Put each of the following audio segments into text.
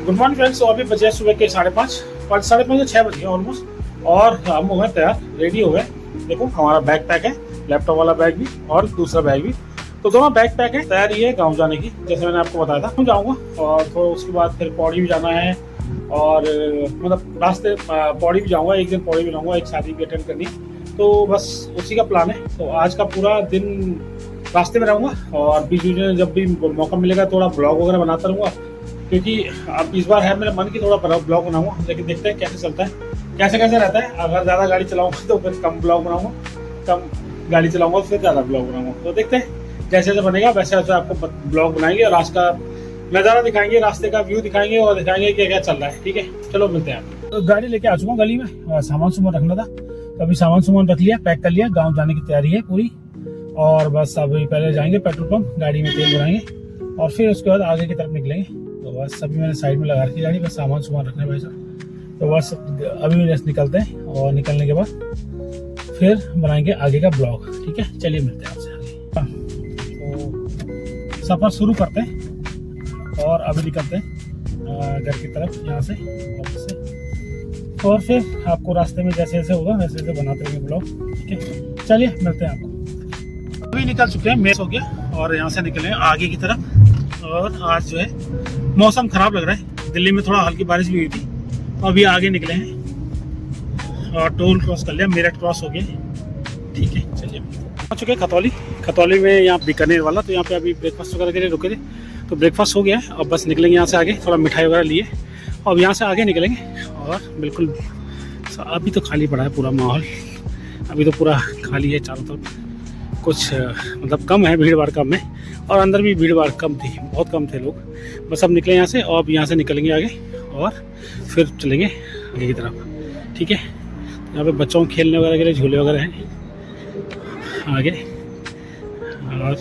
Good morning friends. तो अभी बजे सुबह के 5:30 या 6 बज गए ऑलमोस्ट, और हम हो गए तैयार, रेडी हो गए। देखो हमारा बैग पैक है, लैपटॉप वाला बैग भी और दूसरा बैग भी, तो दोनों बैग पैक है। तैयारी है गांव जाने की, जैसे मैंने आपको बताया था। मैं जाऊँगा और तो उसके बाद फिर पौड़ी भी जाना है, और मतलब रास्ते पौड़ी भी जाऊँगा, एक दिन पौड़ी भी रहूँगा, एक शादी भी अटेंड करनी, तो बस उसी का प्लान है। तो आज का पूरा दिन रास्ते में रहूँगा, और बीच बीच में जब भी मौका मिलेगा थोड़ा ब्लॉग वगैरह बनाता रहूँगा, क्योंकि अब इस बार है मेरा मन की थोड़ा ब्लॉग बनाऊंगा, लेकिन देखते हैं कैसे चलता है, कैसे रहता है। अगर ज़्यादा गाड़ी चलाऊंगा तो फिर कम ब्लॉग बनाऊंगा, कम गाड़ी चलाऊंगा तो फिर ज़्यादा ब्लॉग बनाऊंगा। तो देखते हैं जैसे जैसे बनेगा वैसे वैसे आपको ब्लॉग बनाएंगे, और आज का नज़ारा दिखाएंगे, रास्ते का व्यू दिखाएंगे, और दिखाएंगे क्या क्या चल रहा है। ठीक है, चलो मिलते हैं। तो गाड़ी लेके आ चुका हूँ गली में, सामान सुमान रखना था, तो अभी सामान सुमान रख लिया, पैक कर लिया। गाँव जाने की तैयारी है पूरी, और बस अभी पहले जाएंगे पेट्रोल पंप, गाड़ी में तेल भराएंगे, और फिर उसके बाद आगे की तरफ निकलेंगे। तो बस अभी मैंने साइड में लगा रखी गाड़ी, बस सामान सुमान रखने भाई साहब। तो बस अभी रेस्ट निकलते हैं, और निकलने के बाद फिर बनाएंगे आगे का ब्लॉग। ठीक है, चलिए मिलते हैं आपसे आगे। तो सफ़र शुरू करते हैं, और अभी निकलते हैं घर की तरफ, यहाँ से ऑफिस से, और फिर आपको रास्ते में जैसे जैसे होगा वैसे वैसे बनाते रहेंगे ब्लॉग। ठीक है, चलिए मिलते हैं आपको। अभी निकल चुके हैं, मेस हो गया, और यहाँ से निकले आगे की तरफ। और आज जो है मौसम खराब लग रहा है, दिल्ली में थोड़ा हल्की बारिश भी हुई थी। अभी आगे निकले हैं, और टोल क्रॉस कर लिया, मेरठ क्रॉस हो गया। ठीक है, चलिए आ चुके हैं खतौली में, यहाँ बीकानेर वाला। तो यहाँ पे अभी ब्रेकफास्ट वगैरह के लिए रुके थे, तो ब्रेकफास्ट हो गया है। अब बस निकलेंगे यहाँ से आगे, थोड़ा मिठाई वगैरह लिए, और यहाँ से आगे निकलेंगे। और बिल्कुल अभी तो खाली पड़ा है पूरा माहौल, अभी तो पूरा खाली है चारों तरफ, कुछ मतलब कम है, भीड़ भाड़ कम है, और अंदर भी भीड़ भाड़ कम थी, बहुत कम थे लोग। बस अब निकले यहाँ से, और अब यहाँ से निकलेंगे आगे, और फिर चलेंगे आगे की तरफ। ठीक है, यहाँ पे बच्चों के खेलने वगैरह के लिए झूले वगैरह हैं आगे, और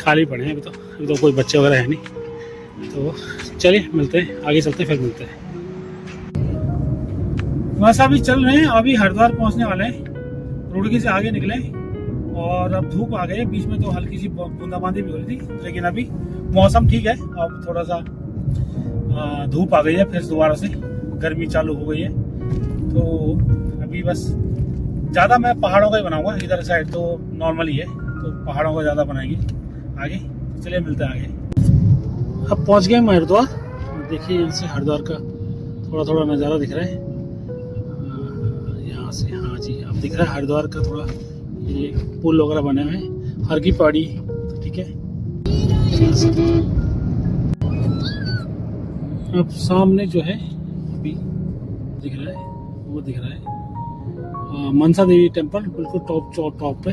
खाली पड़े हैं अभी तो कोई बच्चे वगैरह है नहीं। तो चलिए मिलते हैं, आगे चलते हैं, फिर मिलते हैं। बस अभी चल रहे हैं, अभी हरिद्वार पहुँचने वाले हैं, रुड़की से आगे निकले, और अब धूप आ गई है। बीच में तो हल्की सी बूंदाबांदी भी हो रही थी, लेकिन अभी मौसम ठीक है। अब थोड़ा सा धूप आ गई है, फिर दोबारा से गर्मी चालू हो गई है। तो अभी बस ज़्यादा मैं पहाड़ों का ही बनाऊंगा, इधर साइड तो नॉर्मल ही है, तो पहाड़ों का ज़्यादा बनाएंगे आगे। चलिए मिलते हैं आगे। अब पहुंच गए हम हरिद्वार। देखिए यहाँ से हरिद्वार का थोड़ा थोड़ा नज़ारा दिख रहा है यहाँ से। हाँ जी, अब दिख रहा है हरिद्वार का थोड़ा, ये पुल वगैरह बने हुए हैं, हर की पहाड़ी। ठीक है, अब सामने जो है अभी दिख रहा है, वो दिख रहा है मनसा देवी टेम्पल, बिल्कुल टॉप पे,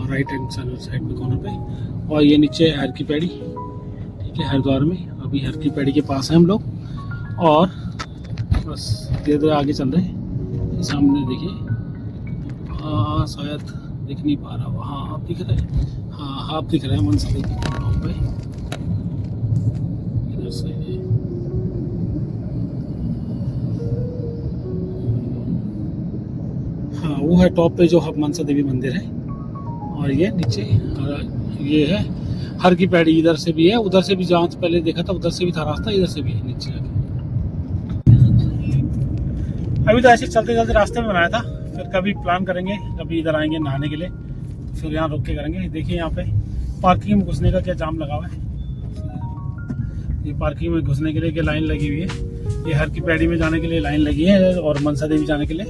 राइट हैंड साइड पे कॉर्नर पे। और ये नीचे हर की पैड़ी। ठीक है, हरिद्वार में अभी हर की पैड़ी के पास है हम लोग, और बस धीरे धीरे आगे चल रहे हैं। सामने देखिए, हाँ शायद दिख नहीं पा रहा, हाँ आप दिख रहे हैं, हाँ आप दिख रहे हैं मनसा देवी के टॉप पे, इधर से। हाँ वो है टॉप पे जो मनसा देवी मंदिर है, और ये नीचे ये है हर की पैड़ी। इधर से भी है, उधर से भी, जहाँ पहले देखा था उधर से भी था रास्ता, इधर से भी है नीचे आके। अभी तो ऐसे चलते चलते रास्ते में बनाया था, फिर कभी प्लान करेंगे, कभी इधर आएंगे नहाने के लिए, फिर यहाँ रुक के करेंगे। देखिए यहाँ पे पार्किंग में घुसने का क्या जाम लगा हुआ है, ये पार्किंग में घुसने के लिए क्या लाइन लगी हुई है। ये हर की पैड़ी में जाने के लिए लाइन लगी है, और मनसा देवी जाने के लिए।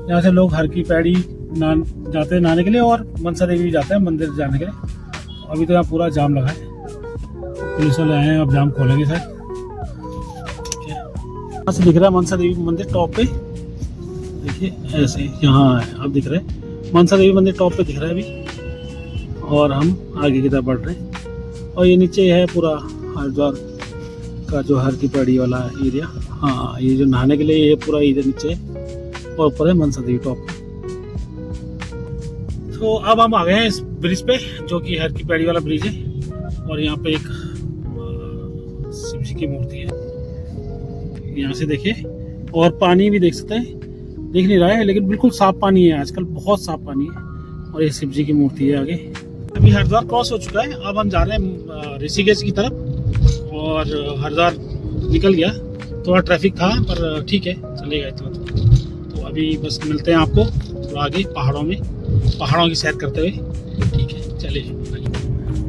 यहाँ से लोग हर की पैड़ी जाते हैं नहाने के लिए, और मनसा देवी भी जाते हैं मंदिर जाने के लिए। अभी तो यहाँ पूरा जाम लगा है, पुलिस वाले आए हैं, अब जाम खोलेंगे शायद। यहाँ से दिख रहा है मनसा देवी मंदिर टॉप पे, देखिए ऐसे यहाँ है, अब दिख रहा है मनसा देवी मंदिर टॉप पे दिख रहा है अभी, और हम आगे की तरफ बढ़ रहे हैं। और ये नीचे है पूरा हरिद्वार का जो हर की पैड़ी वाला एरिया। हाँ ये जो नहाने के लिए ये पूरा इधर नीचे है, और ऊपर है मनसा देवी टॉप। तो अब हम आ गए हैं इस ब्रिज पे, जो कि हर की पैड़ी वाला ब्रिज है, और यहाँ पे एक शिव जी की मूर्ति है। यहाँ से देखिए, और पानी भी देख सकते हैं, दिख नहीं रहा है लेकिन बिल्कुल साफ पानी है, आजकल बहुत साफ पानी है। और ये शिव जी की मूर्ति है आगे। अभी हरिद्वार क्रॉस हो चुका है, अब हम जा रहे हैं ऋषिकेश की तरफ, और हरिद्वार निकल गया, थोड़ा ट्रैफिक था पर ठीक है, चलेगा इतना तो अभी बस मिलते हैं आपको थोड़ा आगे पहाड़ों की सैर करते हुए। ठीक है, चलिए।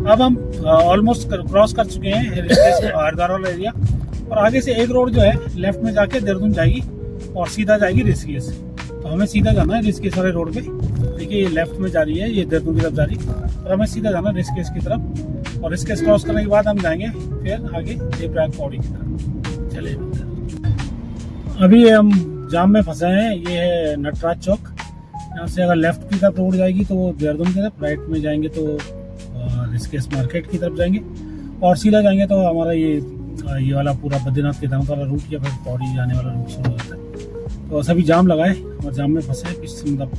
अब हम ऑलमोस्ट क्रॉस कर चुके हैं हरिद्वार वाला एरिया, और आगे से एक रोड जो है लेफ्ट में जाके देहरादून जाएगी और सीधा जाएगी ऋषिकेश। तो हमें सीधा जाना है ऋषिकेश वाले रोड पे। देखिए ये लेफ्ट में जा रही है, ये देहरादून की तरफ जा रही है, और हमें सीधा जाना है ऋषिकेश की तरफ, और ऋषिकेश क्रॉस करने के बाद हम जाएंगे फिर आगे देवप्रयाग पौड़ी की तरफ। चलिए, अभी हम जाम में फंसे हैं। ये है नटराज चौक। यहाँ से अगर लेफ्ट की तरफ रोड जाएगी तो वो देहरादून की तरफ, राइट में जाएंगे तो ऋषिकेश मार्केट की तरफ जाएंगे, और सीधा जाएंगे तो हमारा ये वाला पूरा बद्रीनाथ केदारनाथ वाला रूट या फिर पौड़ी जाने वाला रूट शुरू हो जाता है। तो सभी जाम लगाए और जाम में फंसे, मतलब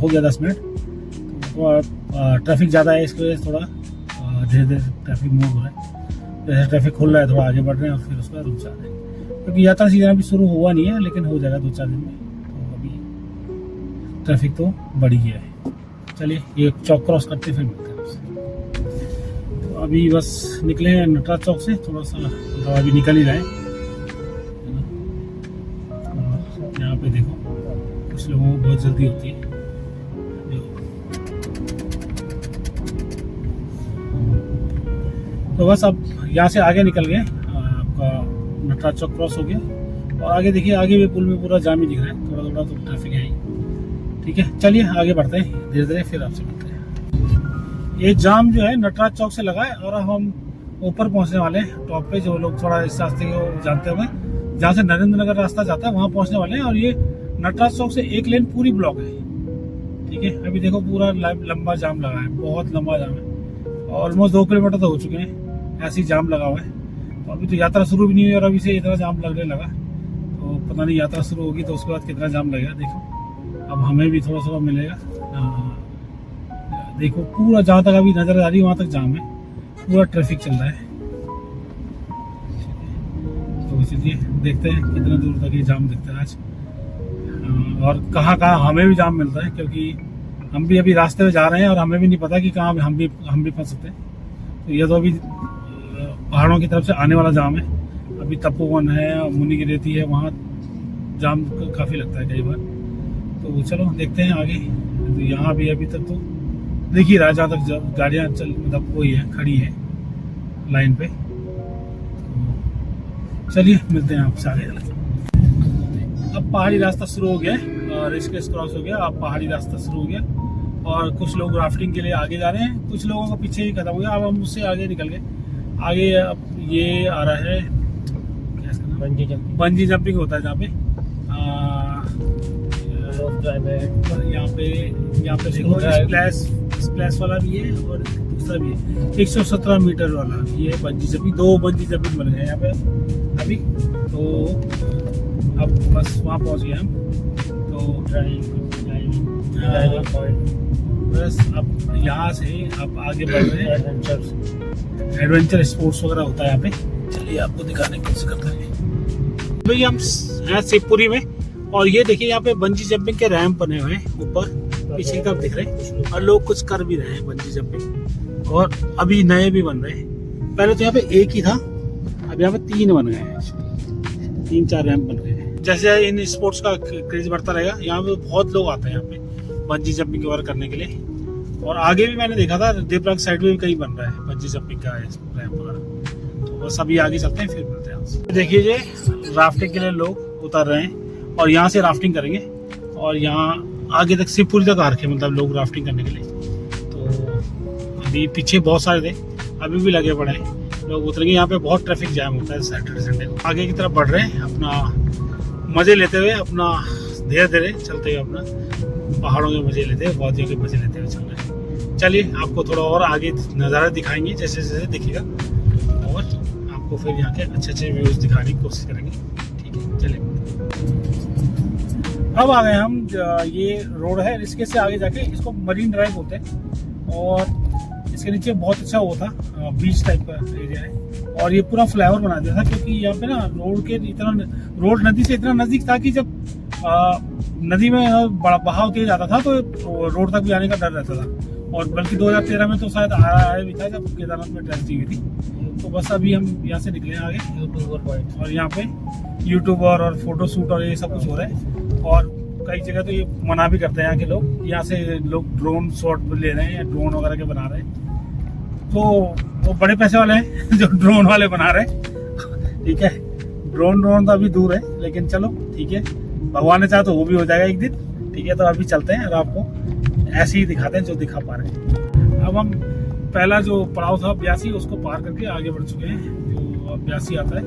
हो गया 10 मिनट। तो ट्रैफिक ज़्यादा है, इसकी वजह से थोड़ा धीरे धीरे ट्रैफिक मूव हो रहा है। जैसे ट्रैफिक खुल रहा है थोड़ा आगे बढ़ रहे हैं और फिर उसका रुक जा रहे हैं, क्योंकि यात्रा सीजन अभी शुरू हुआ नहीं है, लेकिन हो जाएगा 2-4 दिन में। तो अभी ट्रैफिक तो बढ़ ही गया है। चलिए ये चौक क्रॉस करते फिर मिलते हैं। तो अभी बस निकले हैं नटराज चौक से, थोड़ा सा तो अभी निकल ही रहे हैं। यहाँ पे देखो कुछ लोगों को बहुत जल्दी होती है। तो बस अब यहाँ से आगे निकल गए, आपका नटराज चौक क्रॉस हो गया, और आगे देखिए आगे भी पुल में पूरा जाम ही दिख रहा है, थोड़ा थोड़ा तो ट्रैफिक है ही। ठीक है, चलिए आगे बढ़ते हैं धीरे धीरे, फिर आपसे मिलते हैं। ये जाम जो है नटराज चौक से लगा है, और अब हम ऊपर पहुंचने वाले हैं टॉप पे। जो लोग थोड़ा इस रास्ते को जानते होंगे, जहाँ से नरेंद्र नगर रास्ता जाता है वहाँ पहुंचने वाले हैं, और ये नटराज चौक से एक लेन पूरी ब्लॉक है। ठीक है, अभी देखो पूरा लंबा जाम लगा है, बहुत लंबा जाम है, ऑलमोस्ट 2 किलोमीटर तो हो चुके हैं ऐसे ही जाम लगा हुआ है। तो अभी तो यात्रा शुरू भी नहीं हुई और अभी से इतना जाम लगने लगा, तो पता नहीं यात्रा शुरू होगी तो उसके बाद कितना जाम लगेगा। देखो अब हमें भी थोड़ा थोड़ा मिलेगा। देखो पूरा जहाँ तक अभी नजर आ रही है वहाँ तक जाम है, पूरा ट्रैफिक चल रहा है। तो चलिए देखते हैं कितना दूर तक ये जाम दिखता है आज, और कहाँ कहाँ हमें भी जाम मिलता है, क्योंकि हम भी अभी रास्ते में जा रहे हैं और हमें भी नहीं पता कि कहाँ हम भी फंस सकते हैं। तो ये तो अभी पहाड़ों की तरफ से आने वाला जाम है। अभी तपोवन है, मुनि की रेती है, वहाँ जाम काफ़ी लगता है कई बार। तो चलो देखते हैं आगे। तो यहाँ भी अभी तक तो देख ही रहा है, जहाँ तक गाड़ियाँ चल मतलब कोई है खड़ी है लाइन पे। तो चलिए मिलते हैं आपसे आगे। अब पहाड़ी रास्ता शुरू हो गया, ऋषिकेश क्रॉस हो गया, अब पहाड़ी रास्ता शुरू हो गया, और कुछ लोग राफ्टिंग के लिए आगे जा रहे हैं, कुछ लोगों का पीछे ही खत्म हो गया। अब हम उससे आगे निकल गए। आगे अब ये आ रहा है क्या इसका नाम, बंजी जंपिंग होता है जहाँ पे यहाँ पे देखो स्प्लैश वाला भी है और दूसरा भी है 117 मीटर वाला। ये बंजी जंपिंग, 2 बंजी जंपिंग बन गए यहाँ पे अभी। तो अब बस वहाँ पहुँच गए हम। तो बस अब यहाँ से आप आगे बढ़ रहे हैं, एडवेंचर स्पोर्ट्स वगैरह होता है यहाँ पे। चलिए आपको दिखाने की कोशिश करते हैं। भाई हम हैं शिवपुरी में, और ये देखिए यहाँ पे बंजी जंपिंग के रैंप बने हुए हैं ऊपर पीछे की तरफ दिख रहे हैं, और लोग कुछ कर भी रहे हैं बंजी जंपिंग, और अभी नए भी बन रहे हैं। पहले तो यहाँ पे एक ही था, अब यहाँ पे 3 बन गए हैं, 3-4 रैंप बन गए हैं। जैसे इन स्पोर्ट्स का क्रेज बढ़ता रहेगा, यहाँ पे बहुत लोग आते हैं यहाँ पे बंजी जंपिंग वगैरह करने के लिए। और आगे भी मैंने देखा था देवप्रयाग साइड में भी कहीं बन रहा है बंजी जंपिंग का रैंप वगैरह। तो बस अभी आगे चलते हैं फिर मिलते हैं आपसे। देखिए ये राफ्टिंग के लिए लोग उतर रहे हैं, और यहाँ से राफ्टिंग करेंगे, और यहाँ आगे तक शिवपुरी तक आ रखे मतलब लोग राफ्टिंग करने के लिए। तो अभी पीछे बहुत सारे थे, अभी भी लगे पड़े हैं, लोग उतरेंगे। यहाँ पे बहुत ट्रैफिक जैम होता है सैटरडे संडे को। आगे की तरफ बढ़ रहे हैं, अपना मजे लेते हुए, अपना धीरे धीरे चलते हुए, अपना पहाड़ों के मजे लेते हुए, वादियों के मजे लेते हुए चल रहे हैं। चलिए आपको थोड़ा और आगे नज़ारा दिखाएंगे जैसे जैसे दिखेगा, और आपको फिर यहाँ के अच्छे अच्छे व्यूज दिखाने की कोशिश करेंगे। ठीक है, चलिए। अब आ गए हम, ये रोड है ऋषिकेश से आगे जाके, इसको मरीन ड्राइव बोलते हैं, और इसके नीचे बहुत अच्छा वो था बीच टाइप का एरिया है, और ये पूरा फ्लाईओवर बना दिया था, क्योंकि यहाँ पे ना रोड नदी से इतना नजदीक था कि जब नदी में बड़ा बहाव तेज आता था तो रोड तक भी आने का डर रहता था। और बल्कि 2013 में तो शायद आया भी था जब केदारनाथ में ट्रेजेडी हुई थी, तो बस अभी हम यहाँ से निकले आगे यूट्यूबर पॉइंट, और यहाँ पे यूट्यूबर और फोटो शूट और ये सब कुछ हो रहा है। और कई जगह तो ये मना भी करते हैं यहाँ के लोग, यहाँ से लोग ड्रोन शॉट ले रहे हैं या ड्रोन वगैरह के बना रहे हैं। तो वो बड़े पैसे वाले हैं जो ड्रोन वाले बना रहे हैं, ठीक है। ड्रोन तो अभी दूर है, लेकिन चलो ठीक है, भगवान ने चाहा तो वो भी हो जाएगा एक दिन, ठीक है। तो अभी चलते हैं और आपको ऐसे ही दिखाते हैं जो दिखा पा रहे हैं। अब हम पहला जो पड़ाव था 82 उसको पार करके आगे बढ़ चुके हैं। जो अब 82 आता है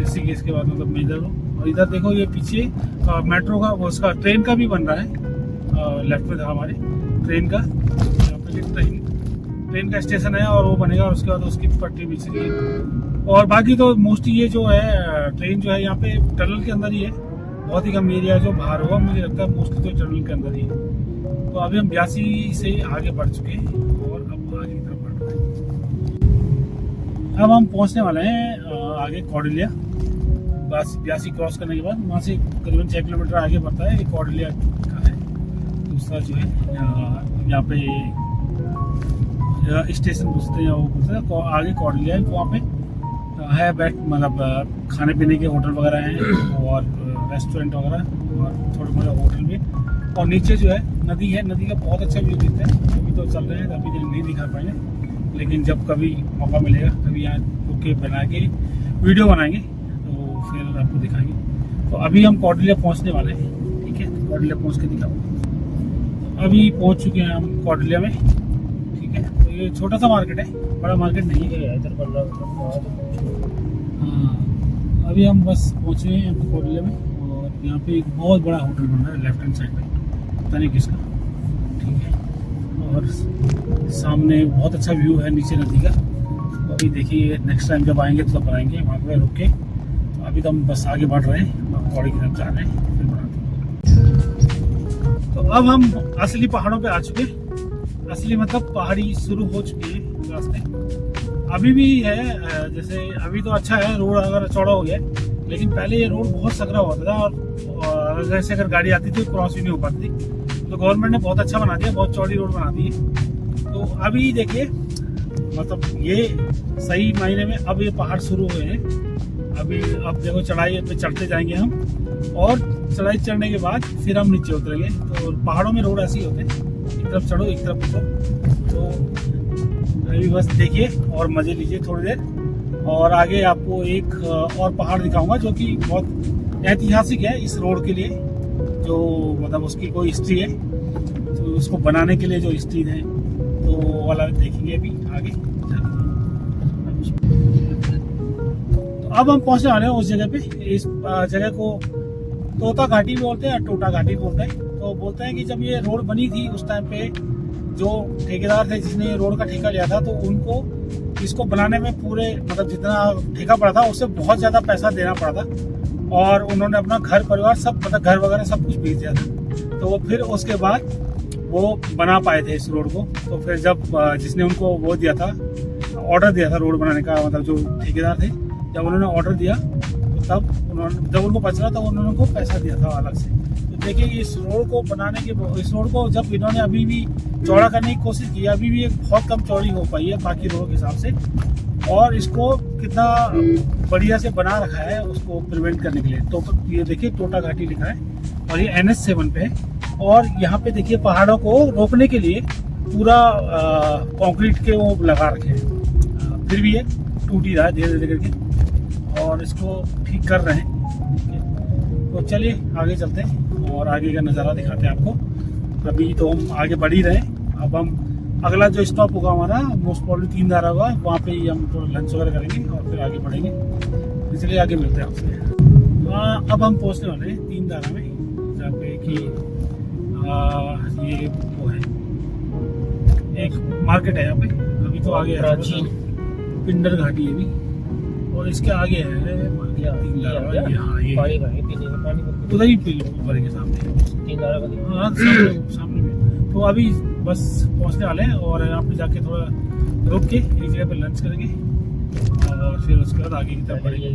ऋषिकेश के बाद, मतलब मेजर। और इधर देखो ये पीछे मेट्रो का वो उसका ट्रेन का भी बन रहा है। लेफ्ट में था हमारे ट्रेन का, यहाँ पे ट्रेन का स्टेशन है और वो बनेगा, और उसके बाद उसकी पटरी बिछ रही है। और बाकी तो मोस्टली ये जो है ट्रेन जो है यहाँ पे टनल के अंदर ही है, बहुत ही कम एरिया जो बाहर होगा, मुझे लगता है मोस्टली तो टनल के अंदर ही है। तो अभी हम 82 से आगे बढ़ चुके हैं और अब आगे की तरफ बढ़ रहे हैं। अब हम पहुंचने वाले हैं आगे कौडिल्या। बस 82 क्रॉस करने के बाद वहाँ से करीबन 6 किलोमीटर आगे बढ़ता है, कौडिल्या का है। दूसरा जो है यहाँ पे स्टेशन पूछते हैं, वो पूछते हैं आगे कौडिल्या है, वहाँ पे है बैठ, मतलब खाने पीने के होटल वगैरह हैं और रेस्टोरेंट वगैरह और थोड़े मोटे होटल भी। और नीचे जो है नदी है, नदी का बहुत अच्छा व्यू दिखता है। अभी तो चल रहे हैं, अभी नहीं दिखा पाएंगे, लेकिन जब कभी मौका मिलेगा कभी यहाँ रुक के बना के वीडियो बनाएंगे तो फिर आपको दिखाएंगे। तो अभी हम कौडिल्या पहुँचने वाले हैं, ठीक है। कौडिल्या पहुँच के दिखाऊंगा। अभी पहुँच चुके हैं हम कौडिल्या में, ठीक है। तो ये छोटा सा मार्केट है, बड़ा मार्केट नहीं है इधर पर। हाँ, अभी हम बस पहुँचे हैं कौडिल्या में, और यहाँ पे एक बहुत बड़ा होटल बन रहा है लेफ्ट हैंड साइड में, पता नहीं किसका, ठीक है। और सामने बहुत अच्छा व्यू है नीचे नदी का। तो अभी देखिए नेक्स्ट टाइम जब आएंगे तो बनाएंगे वहाँ पर रुक के। तो अभी तो हम बस आगे बढ़ रहे हैं, पौड़ी की तरफ जा रहे हैं, फिर बनाते हैं। तो अब हम असली पहाड़ों पे आ चुके हैं। असली मतलब पहाड़ी शुरू हो चुकी है रास्ते, अभी भी है। जैसे अभी तो अच्छा है, रोड अगर चौड़ा हो गया, लेकिन पहले ये रोड बहुत सकरा होता था और जैसे अगर गाड़ी आती थी क्रॉस भी नहीं हो पाती थी। तो गवर्नमेंट ने बहुत अच्छा बना दिया, बहुत चौड़ी रोड बना दी है। तो अभी देखिए, मतलब ये सही मायने में अब ये पहाड़ शुरू हुए हैं। अभी अब देखो चढ़ाई पे चढ़ते जाएंगे हम, और चढ़ाई चढ़ने के बाद फिर हम नीचे उतरेंगे। तो पहाड़ों में रोड ऐसे ही होते हैं, एक तरफ चढ़ो एक तरफ उतरो। तो अभी बस देखिए और मजे लीजिए थोड़ी देर, और आगे आपको एक और पहाड़ दिखाऊंगा जो कि बहुत ऐतिहासिक है इस रोड के लिए, जो मतलब उसकी कोई हिस्ट्री है। तो उसको बनाने के लिए जो हिस्ट्री है तो वो वाला देखेंगे अभी आगे। तो अब हम पहुंचने वाले हैं उस जगह पे। इस जगह को तोता घाटी भी बोलते हैं, टोटा घाटी बोलते हैं। तो बोलते हैं कि जब ये रोड बनी थी उस टाइम पे जो ठेकेदार थे जिसने रोड का ठेका लिया था, तो उनको इसको बनाने में पूरे मतलब जितना ठेका पड़ा था उससे बहुत ज़्यादा पैसा देना पड़ा था। और उन्होंने अपना घर परिवार सब, मतलब घर वगैरह सब कुछ बेच दिया था। तो वो फिर उसके बाद वो बना पाए थे इस रोड को। तो फिर जब जिसने उनको वो दिया था, ऑर्डर दिया था रोड बनाने का, मतलब जो ठेकेदार थे, जब उन्होंने ऑर्डर दिया तो तब उन्होंने, जब उनको बच रहा था उन्होंने उनको पैसा दिया था अलग से। तो देखिए इस रोड को बनाने के, इस रोड को जब इन्होंने अभी भी चौड़ा करने की कोशिश की, अभी भी एक बहुत कम चौड़ी हो पाई है बाकी रोड के हिसाब से। और इसको कितना बढ़िया से बना रखा है उसको प्रिवेंट करने के लिए। तो ये देखिए टोटा घाटी लिखा है, और ये NH7 पे है। और यहाँ पे देखिए पहाड़ों को रोकने के लिए पूरा कंक्रीट के वो लगा रखे हैं, फिर भी ये टूट ही रहा है धीरे धीरे करके, और इसको ठीक कर रहे हैं। तो चलिए आगे चलते हैं और आगे का नज़ारा दिखाते हैं आपको। अभी तो हम आगे बढ़ ही रहे हैं। अब हम अगला जो स्टॉप होगा हमारा मोस्ट प्रॉब्ली 3 धारा होगा, वहाँ पे ही हम तो लंच वगैरह करेंगे और फिर आगे बढ़ेंगे। इसलिए आगे मिलते हैं आपसे। अब हम पहुँचने वाले हैं 3 धारा में, जहाँ पे कि ये वो है एक मार्केट है यहाँ पे। अभी तो आगे है पिंडर घाटी है भी, और इसके आगे है उधर ही भरेंगे सामने, हाँ सामने में। तो अभी बस पहुंचने वाले हैं, और यहाँ पे जाके थोड़ा रुक के एक जगह पे लंच करेंगे, और फिर उसके बाद आगे की तरफ बढ़ेंगे।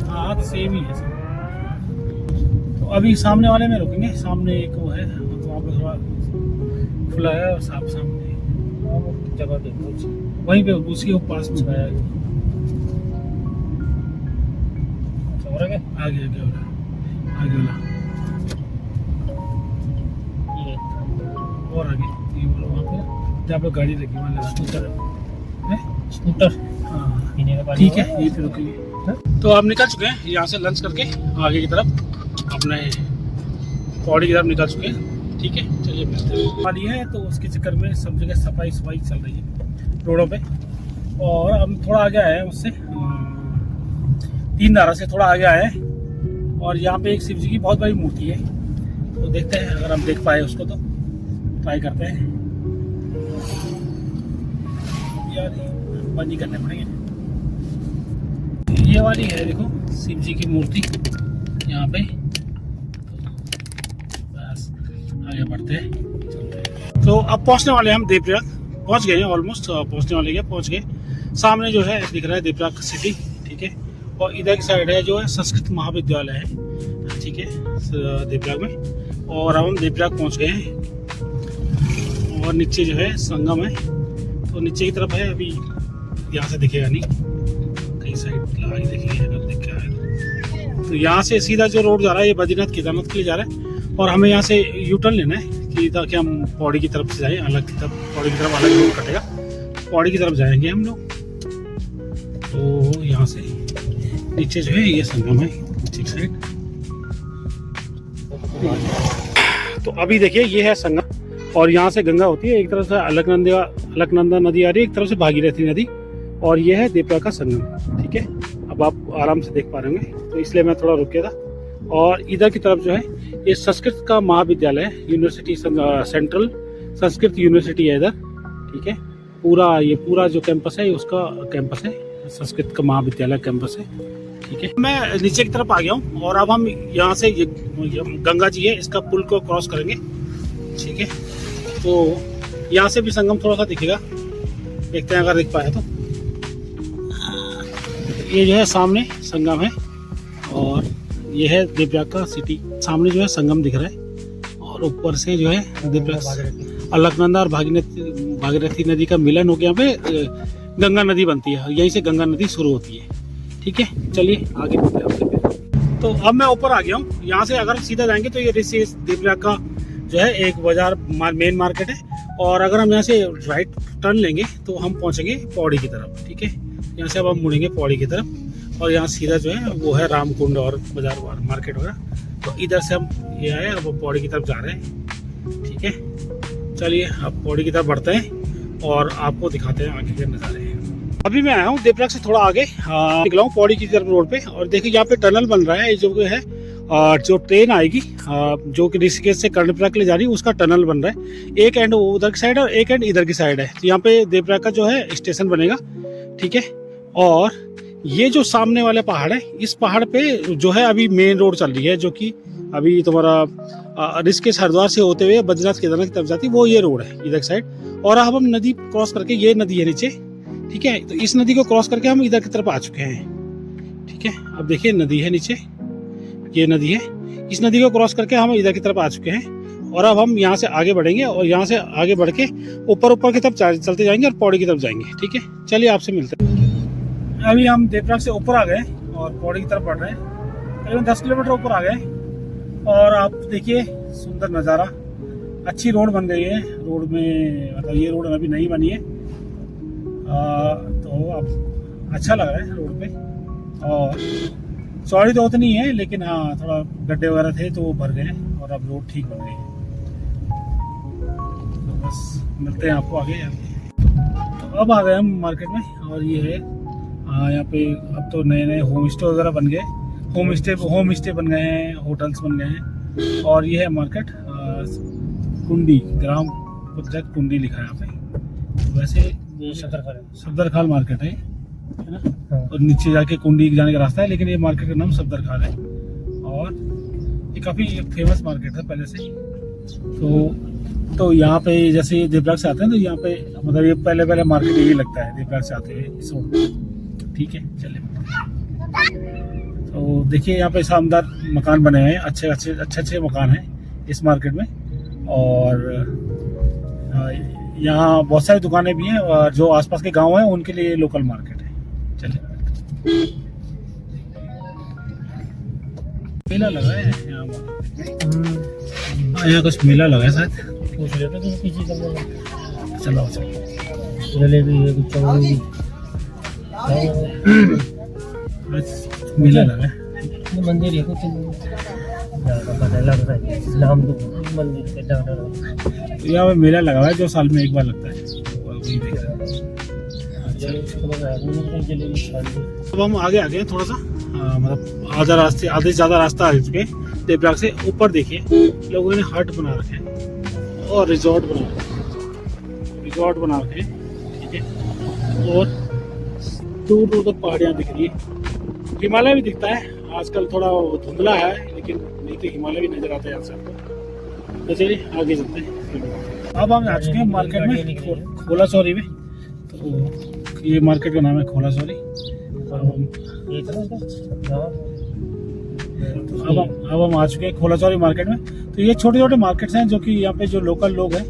हाँ सेम ही है सब। तो अभी सामने वाले में रुकेंगे, सामने एक वो है, तो वहाँ पे थोड़ा खुला है और सामने जगह देखो वहीं पे उसी के पास में अच्छा हो रहा है आगे आगे वाला आगे वाला ये और आगे ये वाला वहाँ पे जहाँ पे गाड़ी लगी वहाँ लगा स्कूटर हाँ पीने का पानी ठीक है यही पे रुकेंगे। तो आप निकल चुके हैं यहाँ से लंच करके आगे की तरफ अपने पौड़ी की तरफ निकल चुके हैं। ठीक है चलिए मिलते हैं। वाली है तो उसके चक्कर में सब जगह सफाई चल रही है रोडों पे। और हम थोड़ा आगे आए हैं उससे 3 धारा से थोड़ा आगे आए हैं और यहाँ पे एक शिव जी की बहुत बड़ी मूर्ति है। तो देखते हैं अगर हम देख पाए उसको तो ट्राई करते हैं। यार बंद ही करने पड़ेंगे। ये वाली है देखो शिव जी की मूर्ति यहाँ पे। बस आगे बढ़ते हैं चलते हैं। तो अब पहुँचने वाले हैं हम देवप्रयाग। पहुँच गए हैं ऑलमोस्ट पहुँचने वाले हैं पहुँच गए। सामने जो है दिख रहा है देवप्रयाग सिटी। ठीक है और इधर की साइड है जो है संस्कृत महाविद्यालय है। ठीक है देवप्रयाग में। और अब हम देवप्रयाग पहुँच गए हैं और नीचे जो है संगम है। तो नीचे की तरफ है अभी यहाँ से दिखेगा नहीं कई साइड लगा के देखेंगे अगर दिख के आएगा। तो यहाँ से सीधा जो रोड जा रहा है ये बद्रीनाथ केदारनाथ के लिए जा रहा है और हमें यहाँ से यू टर्न लेना है कि ताकि हम पौड़ी की तरफ से जाएं। अलग की तरफ पौड़ी की तरफ अलग रोड कटेगा पौड़ी की तरफ जाएंगे हम लोग। तो यहाँ से नीचे जो है ये संगम है ठीक साइड। तो अभी देखिए ये है संगम और यहाँ से गंगा होती है। एक तरफ से अलकनंदा नदी आ रही है एक तरफ से भागीरथी नदी और ये है देवप्रयाग का संगम। ठीक है अब आप आराम से देख पा रहे होंगे तो इसलिए मैं थोड़ा रुक गया था। और इधर की तरफ जो है ये संस्कृत का महाविद्यालय है यूनिवर्सिटी सेंट्रल संस्कृत यूनिवर्सिटी है इधर। ठीक है ये पूरा जो कैंपस है उसका कैंपस है संस्कृत का महाविद्यालय कैंपस है। ठीक है मैं नीचे की तरफ आ गया हूँ और अब हम यहाँ से ये गंगा जी है इसका पुल को क्रॉस करेंगे। ठीक है तो यहाँ से भी संगम थोड़ा सा दिखेगा देखते हैं अगर दिख पाए तो। ये जो है सामने संगम है और ये है देवप्रयाग का सिटी। सामने जो है संगम दिख रहा है और ऊपर से जो है देवप्रयाग अलकनंदा और भागीरथी नदी का मिलन हो गया। यहाँ पे गंगा नदी बनती है यहीं से गंगा नदी शुरू होती है। ठीक है चलिए आगे बढ़ते हैं। तो अब मैं ऊपर आ गया हूँ। यहाँ से अगर सीधा जाएंगे तो ये ऋषिकेश देवप्रयाग का जो है एक बाजार मेन मार्केट है और अगर हम यहाँ से राइट टर्न लेंगे तो हम पहुँचेंगे पौड़ी की तरफ। ठीक है यहाँ से अब हम मुड़ेंगे पौड़ी की तरफ और यहाँ सीधा जो है वो है रामकुंड और बाजार मार्केट वगैरह। तो इधर से हम ये आए अब पौड़ी की तरफ जा रहे हैं। ठीक है चलिए अब पौड़ी की तरफ बढ़ते हैं और आपको दिखाते हैं आगे के नज़ारे। अभी मैं आया हूँ देवप्रयाग से थोड़ा आगे निकला हूँ पौड़ी की तरफ रोड पे और देखिए यहाँ पे टनल बन रहा है जो है जो ट्रेन आएगी जो कि ऋषिकेश से कर्णप्रयाग के लिए जा रही है उसका टनल बन रहा है। एक एंड उधर की साइड है और एक एंड इधर की साइड है। तो यहाँ पे देवप्रयाग का जो है स्टेशन बनेगा। ठीक है और ये जो सामने वाला पहाड़ है इस पहाड़ पे जो है अभी मेन रोड चल रही है जो कि अभी तुम्हारा ऋषिकेश हरिद्वार से होते हुए बद्रीनाथ केदारनाथ की तरफ जाती है वो ये रोड है इधर साइड। और अब हम नदी क्रॉस करके ये नदी है नीचे। ठीक है तो इस नदी को क्रॉस करके हम इधर की तरफ आ चुके हैं। ठीक है अब देखिए नदी है नीचे ये नदी है इस नदी को क्रॉस करके हम इधर की तरफ आ चुके हैं। और अब हम यहाँ से आगे बढ़ेंगे और यहाँ से आगे बढ़ के ऊपर की तरफ चलते जाएंगे और पौड़ी की तरफ जाएंगे। ठीक है चलिए आपसे मिलते हैं। अभी हम देवप्रयाग से ऊपर आ गए और पौड़ी की तरफ बढ़ रहे हैं करीबन 10 किलोमीटर ऊपर आ गए और आप देखिए सुंदर नज़ारा। अच्छी रोड बन गई है। रोड में मतलब ये रोड अभी नहीं बनी है तो अब अच्छा लग रहा है रोड पे। और चौड़ी तो उतनी है लेकिन हाँ थोड़ा गड्ढे वगैरह थे तो वो भर गए और अब रोड ठीक बन गई है। तो बस मिलते हैं आपको आगे। तो अब आ गए हम मार्केट में और ये है यहाँ पे अब तो नए नए होम स्टे वगैरह बन गए। होम स्टे बन गए हैं होटल्स बन गए हैं। और ये है मार्केट कुंडी ग्राम पंचायत कुंडी लिखा है यहाँ पे। वैसे सफदरखाल मार्केट है ना और नीचे जाके कुंडी जाने का रास्ता है लेकिन ये मार्केट का नाम सफदरखाल है और ये काफ़ी फेमस मार्केट है पहले से। तो यहाँ पे जैसे देवप्रयाग से आते हैं तो यहाँ पे मतलब ये पहले मार्केट यही लगता है देवप्रयाग से आते हैं इस रोड। ठीक है चलिए तो देखिए यहाँ पे शानदार मकान बने हैं अच्छे मकान हैं इस मार्केट में। और यहाँ बहुत सारी दुकानें भी हैं और जो आसपास के गांव हैं उनके लिए लोकल मार्केट है। चलिए, मेला लगा है यहाँ यहाँ कुछ मेला लगा है शायद। पूछ रहे थे तो पीछे चल रहा चलो जलेबी है कुछ चौड़ी मेला लगा है। ये मंदिर है कुछ पता लग रहा है नाम तो मंदिर के डर यहाँ पे मेला लगा हुआ है जो साल में एक बार लगता है, तो वही देख रहे हैं। जलेबी अब हम आगे आ गए हैं थोड़ा सा, मतलब आधे से ज़्यादा रास्ता आ चुके हैं। देवराग से ऊपर देखिए लोगों ने हट बना रखे हैं और रिजॉर्ट बना रखे हैं, ठीक है। और दूर दूर तक पहाड़ियाँ दिख रही है, हिमालय भी दिखता है। आजकल थोड़ा धुंधला है लेकिन नहीं तो हिमालय भी नजर आता है यहाँ से आपको। तो चलिए आगे चलते हैं। अब हम आ चुके हैं मार्केट में, खोला सॉरी में। तो ये मार्केट का नाम है खोला सॉरी। अब हम आ चुके हैं खोला सॉरी मार्केट में। तो ये छोटे छोटे मार्केट्स हैं जो कि यहाँ पे जो लोकल लोग हैं,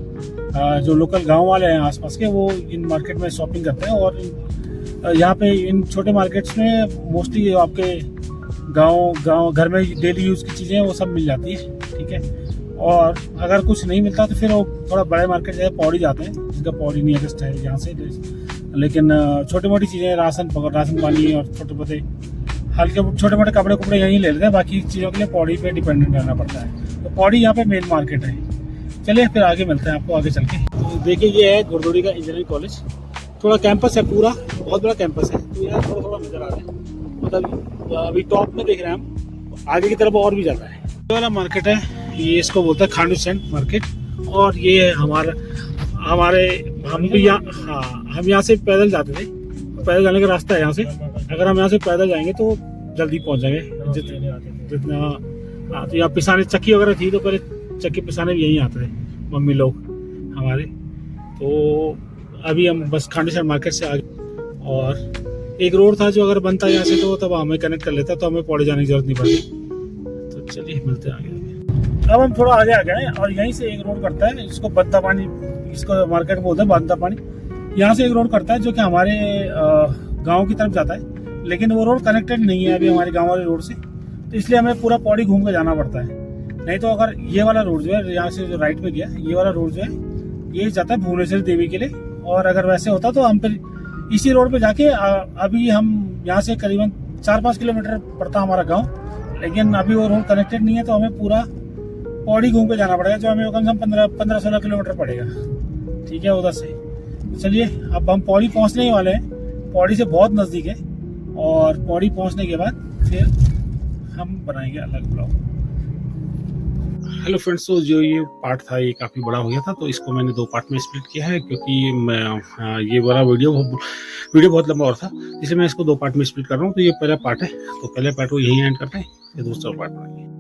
जो लोकल गांव वाले हैं आसपास के, वो इन मार्केट में शॉपिंग करते हैं। और यहाँ पे इन छोटे मार्केट्स में मोस्टली आपके गांव घर में डेली यूज़ की चीज़ें वो सब मिल जाती है, ठीक है। और अगर कुछ नहीं मिलता तो फिर वो थोड़ा बड़े मार्केट जैसे पौड़ी जाते हैं, जिसका पौड़ी नियरेस्ट है यहाँ से। लेकिन छोटी मोटी चीज़ें राशन पानी और छोटे मोटे कपड़े यहीं ले लेते हैं। बाकी चीज़ों के लिए पौड़ी पे डिपेंडेंट रहना पड़ता है। तो पौड़ी यहाँ पे मेन मार्केट है। चलिए फिर आगे मिलते हैं आपको आगे चल के। तो देखिए ये है घुड़दौड़ी का इंजीनियरिंग कॉलेज। थोड़ा कैंपस है, पूरा बहुत बड़ा कैंपस है। तो यहाँ थोड़ा नजर आ रहा है, मतलब अभी टॉप में देख रहे हैं हम, आगे की तरफ और भी ज़्यादा है। ये वाला मार्केट है, ये इसको बोलते हैं खांडू सेंट मार्केट। और ये है हम भी यहाँ, हाँ हम यहाँ से पैदल जाते थे, पैदल जाने का रास्ता है यहाँ से। अगर हम यहाँ से पैदल जाएंगे तो जल्दी पहुँच जाएंगे। जितना हाँ, तो यहाँ पिसाने चक्की वगैरह थी तो पहले चक्की पिसाने भी यहीं आते थे मम्मी लोग हमारे। तो अभी हम बस खांडू सेंट मार्केट से आगे, और एक रोड था जो अगर बनता यहाँ से तो तब हमें कनेक्ट कर लेता, तो हमें पौड़ी जाने की जरूरत नहीं पड़ती। तो चलिए मिलते हैं आगे। अब हम थोड़ा आगे आ गए हैं और यहीं से एक रोड करता है, इसको बंदा पानी, इसको मार्केट बोलते हैं बंदा पानी। यहाँ से एक रोड करता है जो कि हमारे गांव की तरफ जाता है, लेकिन वो रोड कनेक्टेड नहीं है अभी हमारे गांव वाले रोड से। तो इसलिए हमें पूरा पौड़ी घूम के जाना पड़ता है। नहीं तो अगर ये वाला रोड जो है यहाँ से जो राइट में गया, ये वाला रोड जो है ये जाता है भुवनेश्वर देवी के लिए। और अगर वैसे होता तो हम फिर इसी रोड पे जाके अभी हम यहाँ से करीबन 4-5 किलोमीटर पड़ता हमारा गांव, लेकिन अभी वो रोड कनेक्टेड नहीं है। तो हमें पूरा पौड़ी घूम के जाना पड़ेगा, जो हमें कम से कम 15-16 किलोमीटर पड़ेगा, ठीक है, उधर से। चलिए अब हम पौड़ी पहुंचने ही वाले हैं, पौड़ी से बहुत नज़दीक है। और पौड़ी पहुंचने के बाद फिर हम बनाएंगे अलग ब्लॉग। हेलो फ्रेंड्स, तो जो ये पार्ट था ये काफ़ी बड़ा हो गया था, तो इसको मैंने 2 पार्ट में स्प्लिट किया है, क्योंकि मैं ये वाला वीडियो बहुत लंबा और था, इसलिए मैं इसको 2 पार्ट में स्प्लिट कर रहा हूँ। तो ये पहला पार्ट है, तो पहले पार्ट को यहीं एंड करते हैं, फिर दूसरा पार्ट बनाएंगे।